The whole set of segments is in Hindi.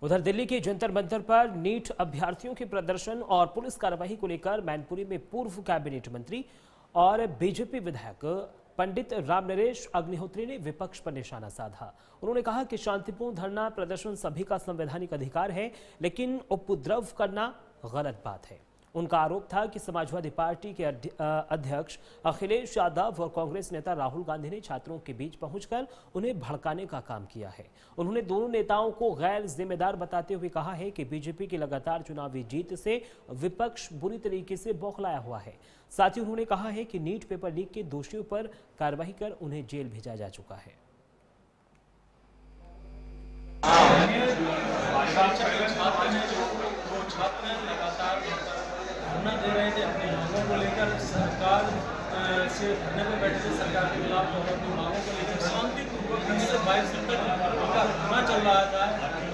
उधर दिल्ली के जंतर मंतर पर नीट अभ्यर्थियों के प्रदर्शन और पुलिस कार्रवाई को लेकर मैनपुरी में पूर्व कैबिनेट मंत्री और बीजेपी विधायक पंडित रामनरेश अग्निहोत्री ने विपक्ष पर निशाना साधा। उन्होंने कहा कि शांतिपूर्ण धरना प्रदर्शन सभी का संवैधानिक अधिकार है, लेकिन उपद्रव करना गलत बात है। उनका आरोप था कि समाजवादी पार्टी के अध्यक्ष अखिलेश यादव और कांग्रेस नेता राहुल गांधी ने छात्रों के बीच पहुंचकर उन्हें भड़काने का काम किया है। उन्होंने दोनों नेताओं को गैर जिम्मेदार बताते हुए कहा है कि बीजेपी की लगातार चुनावी जीत से विपक्ष बुरी तरीके से बौखलाया हुआ है। साथ ही उन्होंने कहा है कि नीट पेपर लीक के दोषियों पर कार्रवाई कर उन्हें जेल भेजा जा चुका है। धरना दे रहे थे अपनी मांगों को लेकर, सरकार से धरने पर बैठे थे सरकार के खिलाफ, और अपनी मांगों को लेकर शांतिपूर्वक 20 से 22 दिन तक उनका धरना चल रहा था।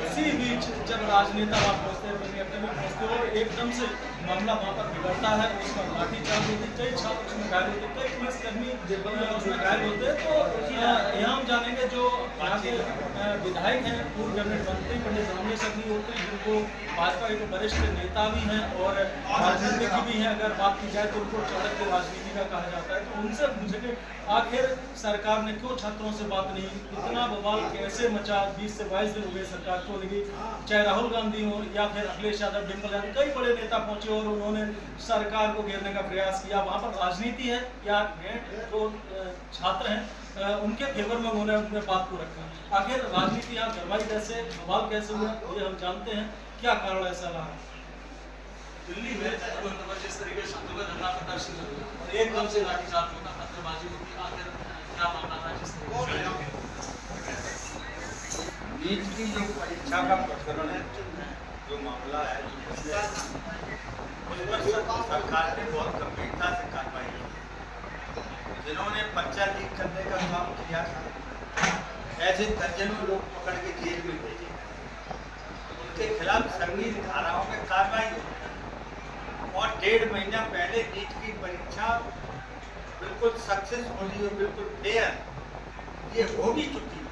इसी बीच जब राजनेता वहाँ पहुँचते हैं, पहुँचते और एकदम से मामला वहाँ पर बिगड़ता है, उस पर लाठीचार्ज होती है, कई छात्र उसमें घायल होते, कई पुलिसकर्मी उसमें घायल होते हैं। तो यहाँ हम जानेंगे जो यहाँ के विधायक हैं, पूर्व कैबिनेट मंत्री पंडित रामनरेश अग्निहोत्री, जिनको भाजपा के वरिष्ठ नेता भी हैं और राजनीतिज्ञ भी हैं, अगर बात की जाए तो उनको चाणक्य की राजनीति का कहा जाता है। तो उनसे पूछेंगे आखिर सरकार ने क्यों छात्रों से बात नहीं, इतना बवाल कैसे मचा, 20 से 22 दिन हुए सरकार को लगी, चाहे राहुल गांधी हो या फिर अखिलेश यादव, डिम्पल यादव, कई बड़े नेता पहुंचे और उन्होंने सरकार को घेरने का प्रयास किया। वहाँ पर राजनीति है या जो छात्र हैं उनके फेवर में उन्होंने बात को रखा। आखिर राजनीति यहाँ गरमाई कैसे, बवाल कैसे हुआ, ये हम जानते हैं। क्या कारण ऐसा रहा? दिल्ली में जिस तरीके से धरना प्रदर्शन और एकदम से लाठीचार्ज होता, पत्थरबाजी होती, आखिर क्या मामला था? जिस नीट की जो परीक्षा का प्रकरण है, जो मामला है, उस पर सरकार ने बहुत गंभीरता से कार्रवाई की। जिन्होंने पर्चा लीक करने का काम किया था, ऐसे दर्जनों लोग पकड़ के जेल में भेजे गए, उनके खिलाफ संगीन धाराओं में कार्रवाई हुई और 1.5 महीना पहले नीट की परीक्षा बिल्कुल सक्सेसफुली और बिल्कुल फेयर ये हो भी चुकी है।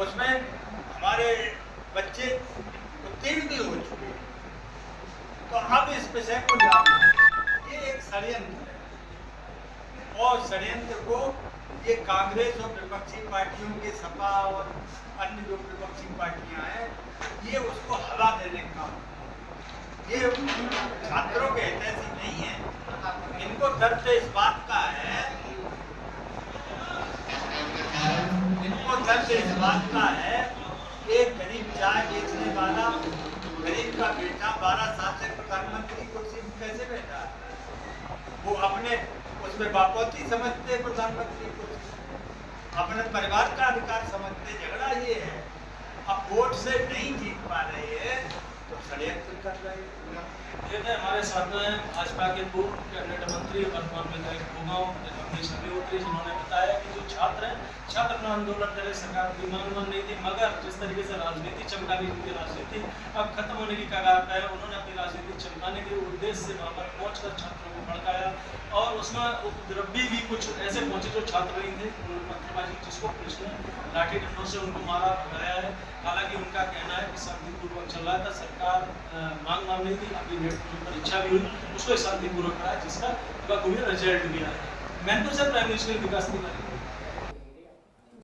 उसमें हमारे बच्चे उत्तीर्ण भी हो चुके हैं। तो अब इस विषय को जानना ये एक षड्यंत्र है, और षड्यंत्र को ये कांग्रेस और विपक्षी पार्टियों के सपा और अन्य जो विपक्षी पार्टियां हैं, ये उसको हवा देने का, ये छात्रों के हितैषी नहीं है। इनको दर्द इस बात का है, इनको दर्द इस बात का है, एक गरीब चाय बेचने वाला गरीब का बेटा 12 साल से प्रधानमंत्री कुर्सी में कैसे बैठा है? वो अपने उसमें बापौती समझते प्रधानमंत्री कुर्सी, अपने परिवार का अधिकार समझते। झगड़ा ये है, अब वोट से नहीं जीत पा रहे हैं तो षड्यंत्र कर रहे हैं। हमारे साथ में भाजपा के पूर्व कैबिनेट मंत्री वर्तमान विधायक पंडित अग्निहोत्री, जिन्होंने बताया कि जो छात्र हैं, छात्र अपना आंदोलन करे, सरकार की मांग नहीं थी, मगर जिस तरीके से राजनीति चमका रही, उनकी राजनीति अब खत्म होने की कगार पर है। उन्होंने अपनी राजनीति चमकाने के उद्देश्य से वहाँ पर पहुँचकर छात्रों को भड़काया और उसमें उपद्रवी भी कुछ ऐसे पहुंचे जो छात्र नहीं थे, उन्होंने पत्थरबाजी, जिसको पुलिस ने लाठी डंडों से उनको मारा, भगाया है। हालांकि उनका कहना है कि शांतिपूर्वक चल रहा था, सरकार मांग मान रही थी। अभी नेट की परीक्षा भी हुई, उसको शांतिपूर्वक कराया, जिसका बखूबी रिजल्ट भी आया। मैनपुर से प्राइम मिनिस्टर विकास तिवारी।